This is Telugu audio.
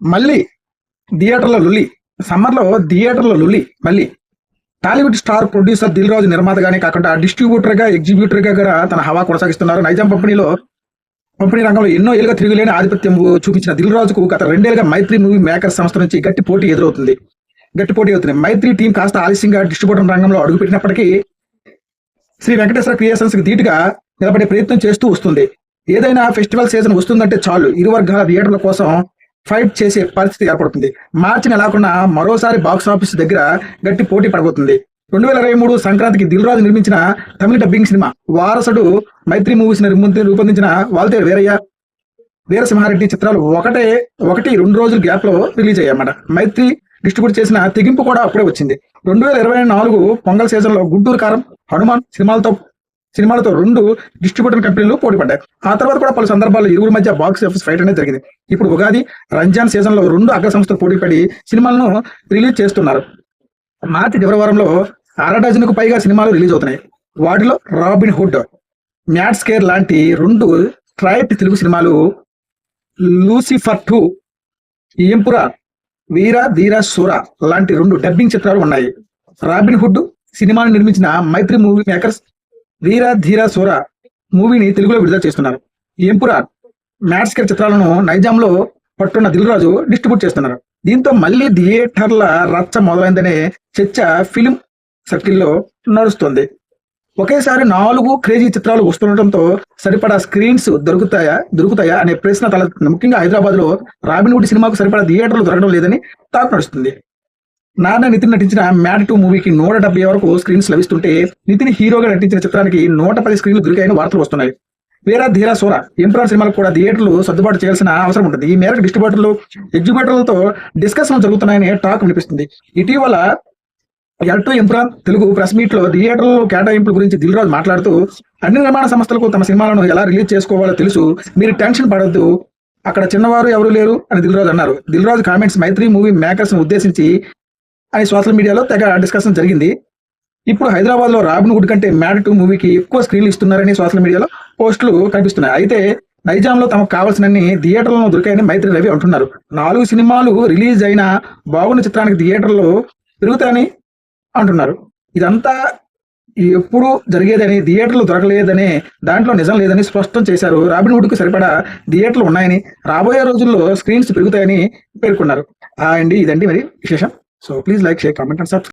మళ్ళీ థియేటర్ల లులి. సమ్మర్‌లో థియేటర్ల లులి మళ్ళీ. టాలీవుడ్ స్టార్ ప్రొడ్యూసర్ దిల్ రాజు నిర్మాతగానే కాకుండా డిస్ట్రిబ్యూటర్‌గా, ఎగ్జిబ్యూటర్‌గా కూడా తన హవా కొనసాగిస్తున్నారు. నైజాం పంపిణీ రంగంలో ఎన్నో ఏళ్లుగా తిరుగులేని ఆధిపత్యం చూపించిన దిల్ రాజుకు గత 2 ఏళ్లుగా మైత్రి మూవీ మేకర్స్ సంస్థ నుంచి గట్టి పోటీ అవుతుంది. మైత్రి టీం కాస్త ఆలస్యంగా డిస్ట్రిబ్యూటర్ రంగంలో అడుగుపెట్టినప్పటికీ శ్రీ వెంకటేశ్వర క్రియేషన్స్ కి ధీటుగా నిలబడే ప్రయత్నం చేస్తూ వస్తుంది. ఏదైనా ఫెస్టివల్ సీజన్ వస్తుందంటే చాలు ఇరు వర్గాల థియేటర్ల కోసం ఫైట్ చేసే పరిస్థితి ఏర్పడుతుంది. మార్చి నెలాకున్న మరోసారి బాక్స్ ఆఫీస్ దగ్గర గట్టి పోటీ పడబోతుంది. 2023 సంక్రాంతికి దిల్ రాజు నిర్మించిన తమిళ డబ్బింగ్ సినిమా వారసుడు మైత్రి మూవీస్ రూపొందించిన వాల్తేరు వీరయ్య, వీరసింహారెడ్డి చిత్రాలు 1-2 రోజుల గ్యాప్ లో రిలీజ్ అయ్యాయన్నమాట. మైత్రి డిస్ట్రిబ్యూట్ చేసిన తెగింపు కూడా అప్పుడే వచ్చింది. 2024 పొంగల్ సీజన్ లో గుంటూరు కారం, హనుమాన్ సినిమాలతో 2 డిస్ట్రిబ్యూటర్ కంపెనీలు పోటీ పడ్డాయి. ఆ తర్వాత కూడా పలు సందర్భాల్లో ఇరువురి మధ్య బాక్స్ ఆఫీస్ ఫైట్ అనేది జరిగింది. ఇప్పుడు ఉగాది, రంజాన్ సీజన్ లో 2 అగ్ర సంస్థలు పోటీపడి సినిమాలను రిలీజ్ చేస్తున్నారు. మార్చి చివరి వారంలో 1/2 డజన్కు పైగా సినిమాలు రిలీజ్ అవుతున్నాయి. వాటిలో రాబిన్ హుడ్, మ్యాడ్ స్కేర్ లాంటి 2 స్ట్రైట్ తెలుగు సినిమాలు, లూసిఫర్ 2, ఏంపురా, వీర ధీర సూర లాంటి 2 డబ్బింగ్ చిత్రాలు ఉన్నాయి. రాబిన్ హుడ్ సినిమాను నిర్మించిన మైత్రి మూవీ మేకర్స్ వీర ధీర సూర మూవీని తెలుగులో విడుదల చేస్తున్నారు. ఏంపురా, మ్యాడ్ స్కేర్ చిత్రాలను నైజాంలో పట్టున్న దిల్ రాజు డిస్ట్రిబ్యూట్ చేస్తున్నారు. దీంతో మళ్ళీ థియేటర్ల రచ్చ మొదలైందనే చర్చ ఫిలిం సర్కిల్లో నడుస్తుంది. ఒకేసారి 4 క్రేజీ చిత్రాలు వస్తుండటంతో సరిపడా స్క్రీన్స్ దొరుకుతాయా అనే ప్రశ్న తలెత్తుతుంది. ముఖ్యంగా హైదరాబాద్ లో రాబిన్ హుడ్ సినిమాకు సరిపడా థియేటర్లు దొరకడం లేదని టాక్ నడుస్తుంది. నితిన్ నటించిన మ్యాడ్ 2 మూవీకి 170 వరకు స్క్రీన్స్ లభిస్తుంటే నితిన్ హీరోగా నటించిన చిత్రానికి 110 స్క్రీన్లు దొరికాయని వార్తలు వస్తున్నాయి. వీర ధీర సూర, ఎంప్రాన్ సినిమాలకు కూడా థియేటర్లు సర్దుబాటు చేయాల్సిన అవసరం ఉంటుంది. ఈ మేరకు డిస్ట్రిబ్యూటర్లు, ఎగ్జిబ్యూటర్లతో డిస్కషన్ జరుగుతున్నాయని టాక్ వినిపిస్తుంది. ఇటీవల L2 Empuraan Telugu press meet లో థియేటర్ల కేటాయింపుల గురించి దిల్ రాజు మాట్లాడుతూ అన్ని నిర్మాణ సంస్థలకు తమ సినిమాలను ఎలా రిలీజ్ చేసుకోవాలో తెలుసు, మీరు టెన్షన్ పడొద్దు, అక్కడ చిన్నవారు ఎవరు లేరు అని దిల్ రాజు అన్నారు. దిల్ రాజు కామెంట్స్ మైత్రి మూవీ మేకర్స్ ఉద్దేశించి అని సోషల్ మీడియాలో తెగ డిస్కషన్ జరిగింది. ఇప్పుడు హైదరాబాద్ లో రాబిన్ హుడ్ కంటే మ్యాడ్ 2 మూవీకి ఎక్కువ స్క్రీన్లు ఇస్తున్నారని సోషల్ మీడియాలో పోస్టులు కనిపిస్తున్నాయి. అయితే నైజాంలో తమకు కావాల్సినన్ని థియేటర్లను దొరికాయని మైత్రి రవి అంటున్నారు. 4 సినిమాలు రిలీజ్ అయినా బాగున్న చిత్రానికి థియేటర్లు పెరుగుతాయని అంటున్నారు. ఇదంతా ఎప్పుడు జరిగేదని, థియేటర్లు దొరకలేదనే దాంట్లో నిజం లేదని స్పష్టం చేశారు. రాబిన్ హుడ్ కు సరిపడా థియేటర్లు ఉన్నాయని, రాబోయే రోజుల్లో స్క్రీన్స్ పెరుగుతాయని పేర్కొన్నారు. ఇదండి మరి విశేషం. So please like, share, comment and subscribe.